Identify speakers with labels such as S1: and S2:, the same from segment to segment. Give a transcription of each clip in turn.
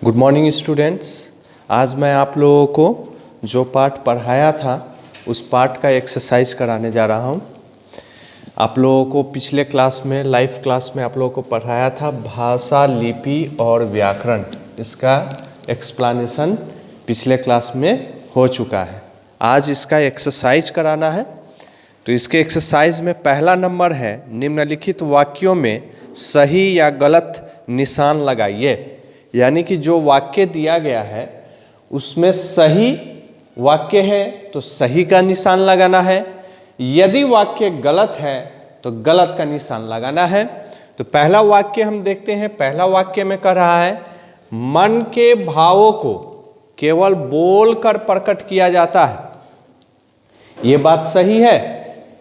S1: Good morning students. आज मैं आप लोगों को जो पाठ पढ़ाया था उस पाठ का एक्सरसाइज कराने जा रहा हूँ। आप लोगों को पिछले क्लास में लाइव क्लास में आप लोगों को पढ़ाया था भाषा, लिपि और व्याकरण। इसका एक्सप्लेनेशन पिछले क्लास में हो चुका है। आज इसका एक्सरसाइज कराना है। तो इसके एक्सरसाइज में पहला नंबर है, निम्नलिखित वाक्यों में सही या गलत निशान लगाइए। यानी कि जो वाक्य दिया गया है उसमें सही वाक्य है तो सही का निशान लगाना है, यदि वाक्य गलत है तो गलत का निशान लगाना है। तो पहला वाक्य हम देखते हैं। पहला वाक्य में कह रहा है, मन के भावों को केवल बोलकर प्रकट किया जाता है। ये बात सही है?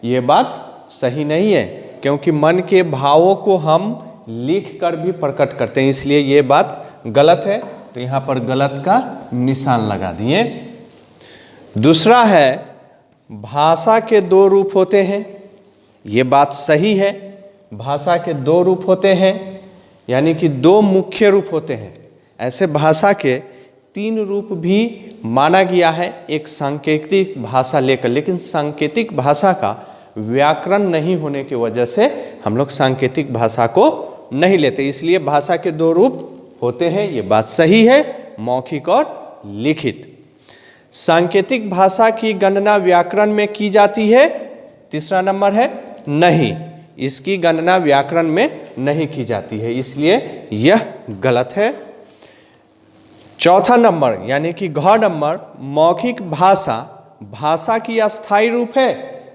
S1: ये बात सही नहीं है, क्योंकि मन के भावों को हम लिख कर भी प्रकट करते हैं, इसलिए ये बात गलत है। तो यहां पर गलत का निशान लगा दिए। दूसरा है, भाषा के दो रूप होते हैं। ये बात सही है। भाषा के दो रूप होते हैं, यानी कि दो मुख्य रूप होते हैं। ऐसे भाषा के तीन रूप भी माना गया है, एक सांकेतिक भाषा लेकर, लेकिन सांकेतिक भाषा का व्याकरण नहीं होने की वजह से हम लोग सांकेतिक भाषा को नहीं लेते, इसलिए भाषा के दो रूप होते हैं। ये बात सही है, मौखिक और लिखित। सांकेतिक भाषा की गणना व्याकरण में की जाती है। तीसरा नंबर है, नहीं, इसकी गणना व्याकरण में नहीं की जाती है, इसलिए यह गलत है। चौथा नंबर यानी कि घ नंबर, मौखिक भाषा भाषा की अस्थायी रूप है।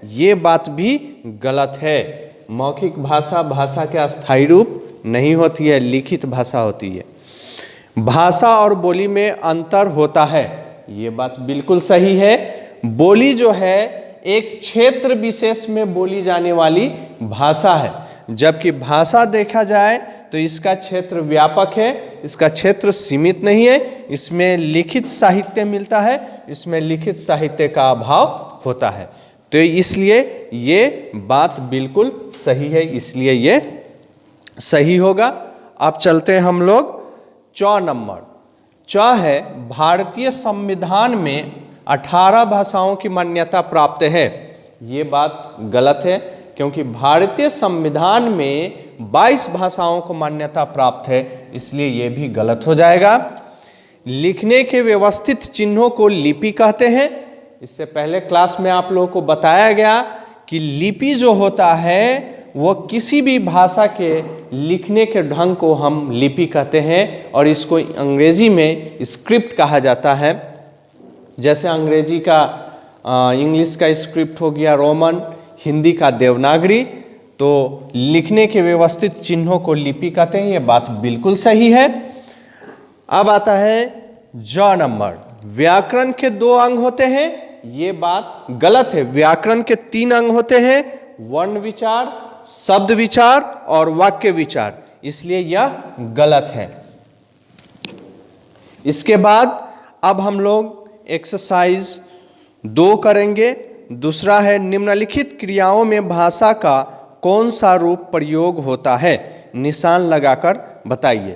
S1: ये बात भी गलत है। मौखिक भाषा भाषा के अस्थायी रूप नहीं होती है, लिखित भाषा होती है। भाषा और बोली में अंतर होता है। ये बात बिल्कुल सही है। बोली जो है एक क्षेत्र विशेष में बोली जाने वाली भाषा है, जबकि भाषा देखा जाए तो इसका क्षेत्र व्यापक है, इसका क्षेत्र सीमित नहीं है। इसमें लिखित साहित्य मिलता है, इसमें लिखित साहित्य का अभाव होता है। तो इसलिए ये बात बिल्कुल सही है, इसलिए ये सही होगा। अब चलते हैं हम लोग च नंबर। च है, भारतीय संविधान में 18 भाषाओं की मान्यता प्राप्त है। ये बात गलत है, क्योंकि भारतीय संविधान में 22 भाषाओं को मान्यता प्राप्त है, इसलिए ये भी गलत हो जाएगा। लिखने के व्यवस्थित चिन्हों को लिपि कहते हैं। इससे पहले क्लास में आप लोगों को बताया गया कि लिपि जो होता है वो किसी भी भाषा के लिखने के ढंग को हम लिपि कहते हैं, और इसको अंग्रेजी में स्क्रिप्ट कहा जाता है। जैसे अंग्रेजी का इंग्लिश का स्क्रिप्ट हो गया रोमन, हिंदी का देवनागरी। तो लिखने के व्यवस्थित चिन्हों को लिपि कहते हैं, ये बात बिल्कुल सही है। अब आता है ज नंबर, व्याकरण के 2 अंग होते हैं। ये बात गलत है। व्याकरण के 3 अंग होते हैं, वर्ण विचार, शब्द विचार और वाक्य विचार, इसलिए यह गलत है। इसके बाद अब हम लोग एक्सरसाइज 2 करेंगे। दूसरा है, निम्नलिखित क्रियाओं में भाषा का कौन सा रूप प्रयोग होता है, निशान लगाकर बताइए।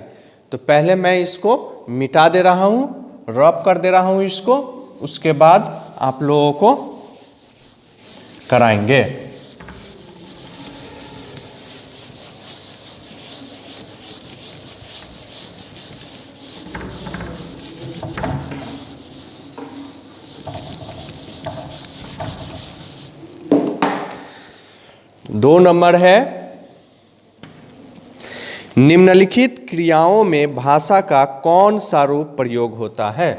S1: तो पहले मैं इसको मिटा दे रहा हूं, रब कर दे रहा हूं इसको, उसके बाद आप लोगों को कराएंगे। दो नंबर है, निम्नलिखित क्रियाओं में भाषा का कौन सा रूप प्रयोग होता है।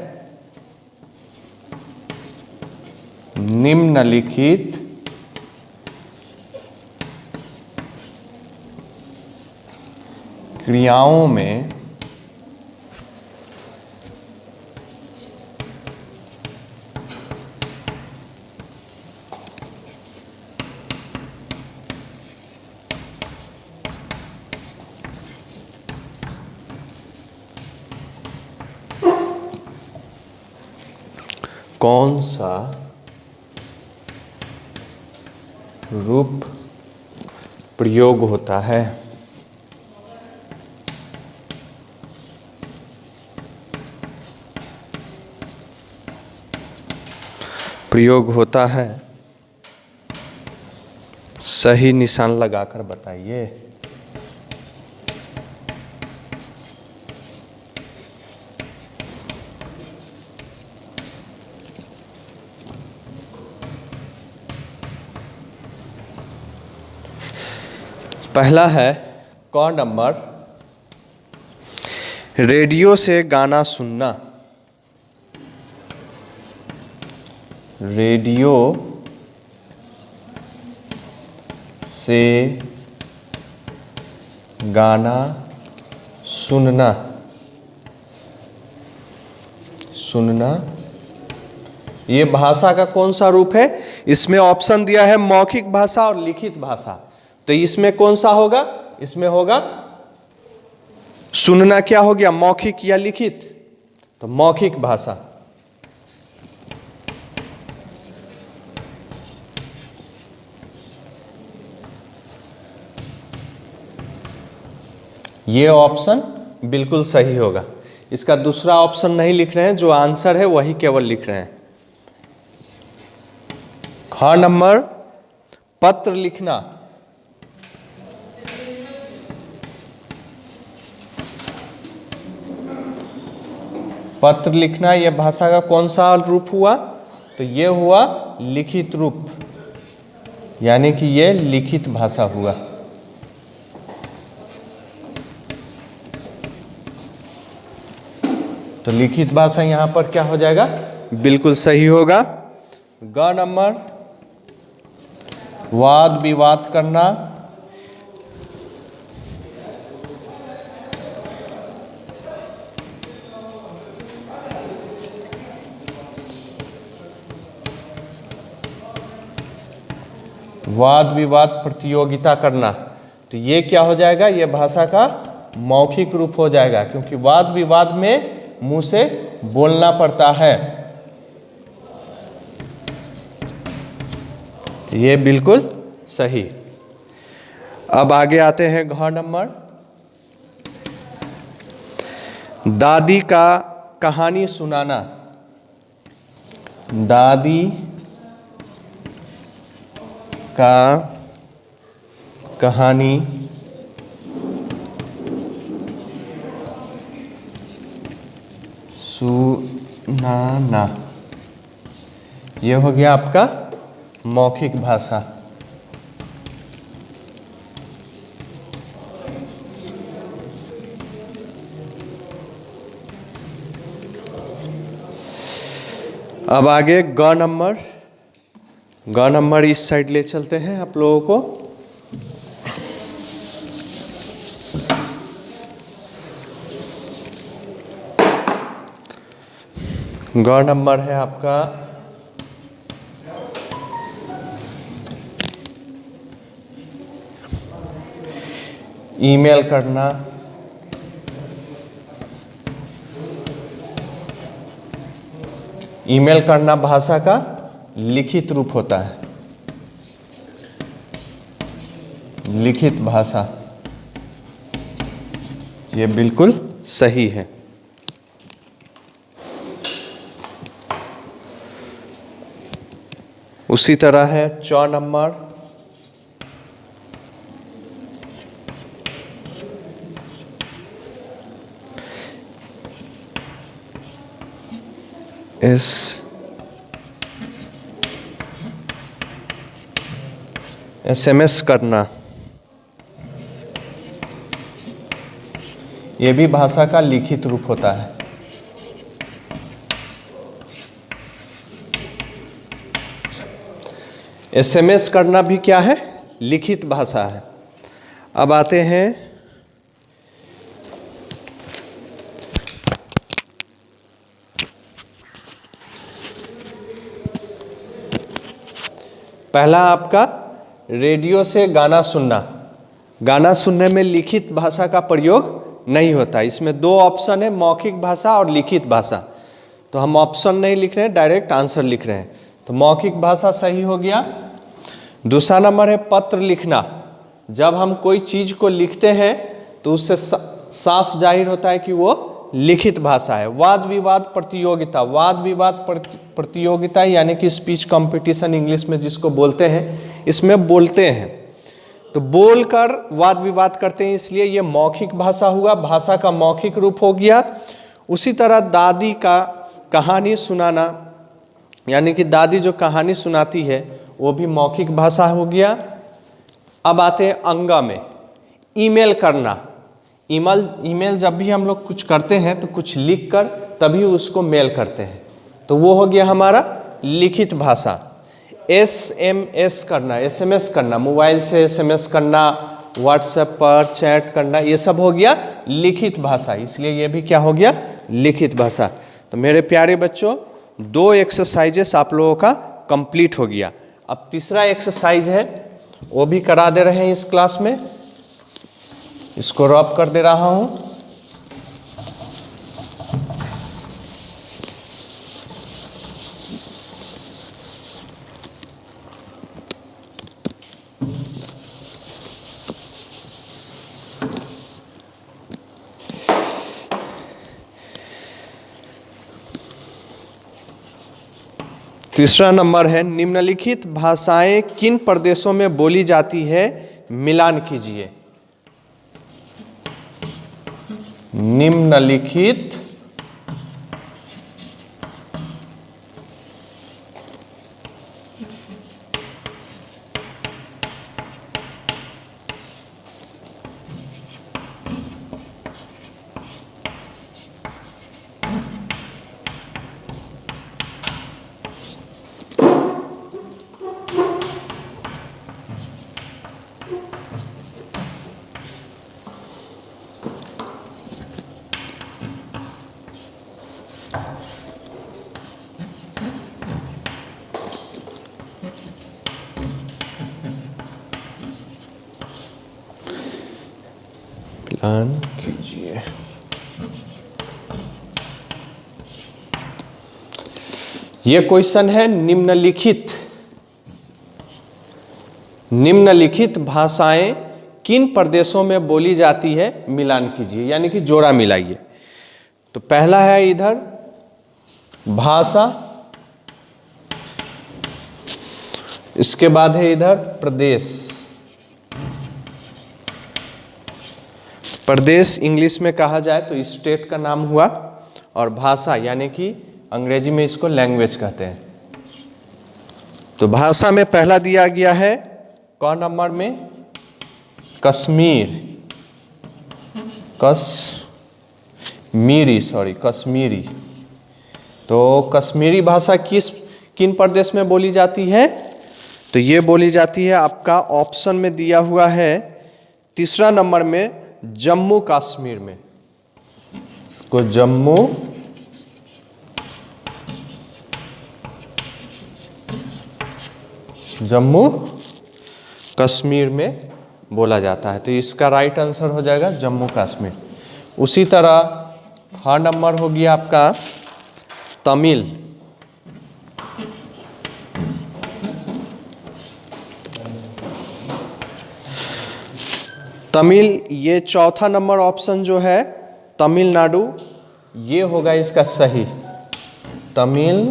S1: निम्नलिखित क्रियाओं में कौन सा रूप प्रयोग होता है। प्रयोग होता है, सही निशान लगाकर बताइए। पहला है क नंबर, रेडियो से गाना सुनना। रेडियो से गाना सुनना। सुनना ये भाषा का कौन सा रूप है? इसमें ऑप्शन दिया है मौखिक भाषा और लिखित भाषा। तो इसमें कौन सा होगा? इसमें होगा सुनना। क्या हो गया, मौखिक या लिखित? तो मौखिक भाषा। ये ऑप्शन बिल्कुल सही होगा। इसका दूसरा ऑप्शन नहीं लिख रहे हैं, जो आंसर है वही केवल लिख रहे हैं। ख नंबर, पत्र लिखना। पत्र लिखना यह भाषा का कौन सा रूप हुआ? तो ये हुआ लिखित रूप, यानी कि ये लिखित भाषा हुआ। तो लिखित भाषा यहां पर क्या हो जाएगा? बिल्कुल सही होगा। ग नंबर, वाद विवाद करना। वाद विवाद प्रतियोगिता करना। तो ये क्या हो जाएगा? ये भाषा का मौखिक रूप हो जाएगा, क्योंकि वाद विवाद में मुंह से बोलना पड़ता है। ये बिल्कुल सही। अब आगे आते हैं घ नंबर, दादी का कहानी सुनाना। दादी का कहानी सुनाना। ये हो गया आपका मौखिक भाषा। अब आगे ग नंबर। ग नंबर इस साइड ले चलते हैं आप लोगों को। ग नंबर है आपका ईमेल करना। ईमेल करना भाषा का लिखित रूप होता है, लिखित भाषा। ये बिल्कुल सही है। उसी तरह है च नंबर, SMS करना। यह भी भाषा का लिखित रूप होता है। SMS करना भी क्या है? लिखित भाषा है। अब आते हैं पहला आपका रेडियो से गाना सुनना। गाना सुनने में लिखित भाषा का प्रयोग नहीं होता। इसमें दो ऑप्शन है, मौखिक भाषा और लिखित भाषा। तो हम ऑप्शन नहीं लिख रहे हैं, डायरेक्ट आंसर लिख रहे हैं। तो मौखिक भाषा सही हो गया। दूसरा नंबर है पत्र लिखना। जब हम कोई चीज़ को लिखते हैं तो उससे साफ जाहिर होता है कि वो लिखित भाषा है। वाद विवाद प्रतियोगिता, वाद विवाद प्रतियोगिता यानी कि स्पीच कंपटीशन इंग्लिश में जिसको बोलते हैं, इसमें बोलते हैं तो बोलकर वाद विवाद करते हैं, इसलिए ये मौखिक भाषा हुआ, भाषा का मौखिक रूप हो गया। उसी तरह दादी का कहानी सुनाना यानी कि दादी जो कहानी सुनाती है वो भी मौखिक भाषा हो गया। अब आते हैं अंग में, ईमेल करना। ईमेल जब भी हम लोग कुछ करते हैं तो कुछ लिख कर तभी उसको मेल करते हैं, तो वो हो गया हमारा लिखित भाषा। SMS करना, SMS करना, मोबाइल से SMS करना, व्हाट्सएप पर चैट करना, ये सब हो गया लिखित भाषा, इसलिए ये भी क्या हो गया लिखित भाषा। तो मेरे प्यारे बच्चों 2 एक्सरसाइजेस आप लोगों का कंप्लीट हो गया। अब तीसरा एक्सरसाइज है वो भी करा दे रहे हैं इस क्लास में, इसको रब कर दे रहा हूँ। तीसरा नंबर है निम्नलिखित भाषाएं किन प्रदेशों में बोली जाती है, मिलान कीजिए। निम्नलिखित प्लान कीजिए। ये क्वेश्चन है निम्नलिखित भाषाएं किन प्रदेशों में बोली जाती है, मिलान कीजिए यानी कि जोड़ा मिलाइए। तो पहला है इधर भाषा, इसके बाद है इधर प्रदेश। प्रदेश इंग्लिश में कहा जाए तो स्टेट का नाम हुआ, और भाषा यानी कि अंग्रेजी में इसको लैंग्वेज कहते हैं। तो भाषा में पहला दिया गया है कौन नंबर में, कश्मीरी, कश्मीरी। तो कश्मीरी भाषा किन प्रदेश में बोली जाती है, तो ये बोली जाती है आपका ऑप्शन में दिया हुआ है तीसरा नंबर में जम्मू कश्मीर में। इसको जम्मू कश्मीर में बोला जाता है, तो इसका राइट आंसर हो जाएगा जम्मू कश्मीर। उसी तरह हाँ नंबर हो गया आपका तमिल। तमिल, ये चौथा नंबर ऑप्शन जो है तमिलनाडु, ये होगा इसका सही, तमिलनाडु,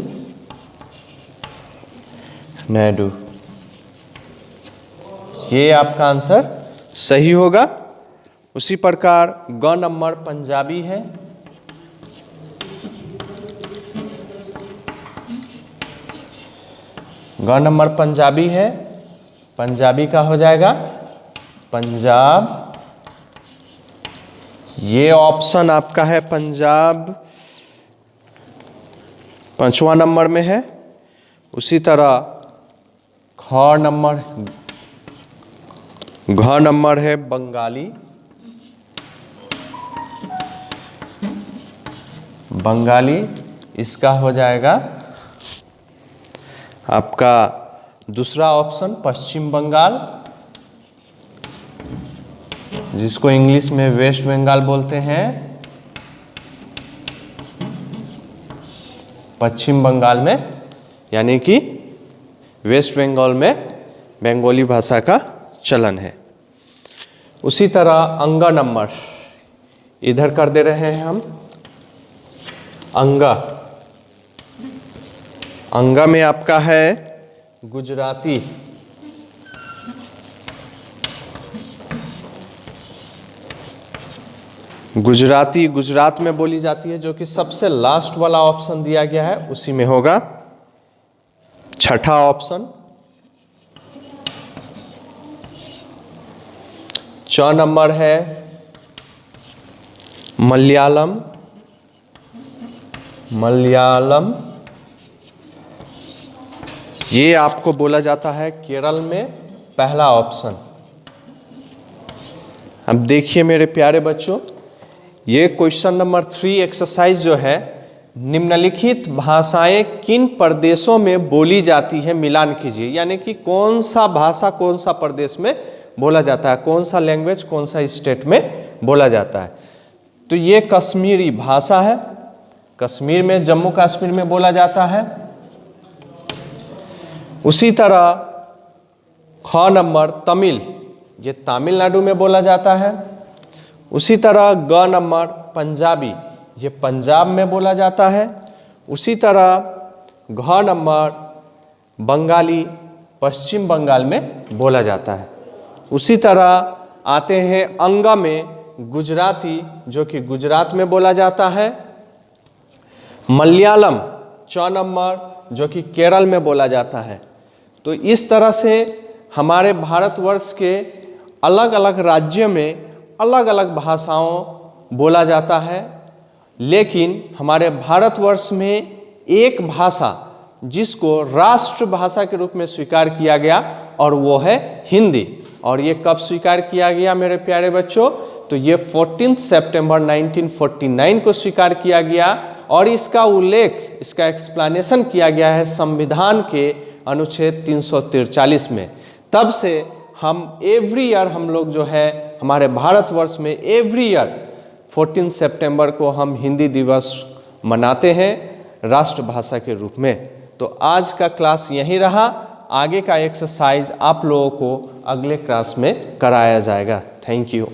S1: ये आपका आंसर सही होगा। उसी प्रकार ग नंबर पंजाबी है, ग नंबर पंजाबी है, पंजाबी का हो जाएगा पंजाब, ये ऑप्शन आपका है पंजाब, पांचवा नंबर में है। उसी तरह घ नंबर है बंगाली, बंगाली, इसका हो जाएगा आपका दूसरा ऑप्शन पश्चिम बंगाल, जिसको इंग्लिश में वेस्ट बंगाल बोलते हैं। पश्चिम बंगाल में यानी कि वेस्ट बंगाल में बंगाली भाषा का चलन है। उसी तरह अंग नंबर इधर कर दे रहे हैं हम, अंगा, अंगा में आपका है गुजराती। गुजराती गुजरात में बोली जाती है, जो कि सबसे लास्ट वाला ऑप्शन दिया गया है उसी में होगा छठा ऑप्शन। 6 नंबर है मलयालम, मलयालम ये आपको बोला जाता है केरल में पहला ऑप्शन। अब देखिए मेरे प्यारे बच्चों, ये क्वेश्चन नंबर 3 एक्सरसाइज जो है, निम्नलिखित भाषाएं किन प्रदेशों में बोली जाती है मिलान कीजिए। यानी कि कौन सा भाषा कौन सा प्रदेश में बोला जाता है, कौन सा लैंग्वेज कौन सा स्टेट में बोला जाता है। तो ये कश्मीरी भाषा है, कश्मीर में जम्मू कश्मीर में बोला जाता है। उसी तरह ख नंबर तमिल, ये तमिलनाडु में बोला जाता है। उसी तरह ग नंबर पंजाबी, ये पंजाब में बोला जाता है। उसी तरह घ नंबर बंगाली, पश्चिम बंगाल में बोला जाता है। उसी तरह आते हैं अंगा में गुजराती, जो कि गुजरात में बोला जाता है। मलयालम 6 नंबर, जो कि केरल में बोला जाता है। तो इस तरह से हमारे भारतवर्ष के अलग अलग राज्य में अलग अलग भाषाओं बोला जाता है, लेकिन हमारे भारतवर्ष में एक भाषा जिसको राष्ट्रभाषा के रूप में स्वीकार किया गया और वो है हिंदी। और ये कब स्वीकार किया गया मेरे प्यारे बच्चों? तो ये 14 सितंबर 1949 को स्वीकार किया गया और इसका उल्लेख, इसका एक्सप्लेनेशन किया गया है संविधान के अनुच्छेद 343 में। तब से हम एवरी ईयर हम लोग जो है हमारे भारतवर्ष में एवरी ईयर 14 सितंबर को हम हिंदी दिवस मनाते हैं राष्ट्रभाषा के रूप में। तो आज का क्लास यहीं रहा, आगे का एक्सरसाइज आप लोगों को अगले क्लास में कराया जाएगा। Thank you.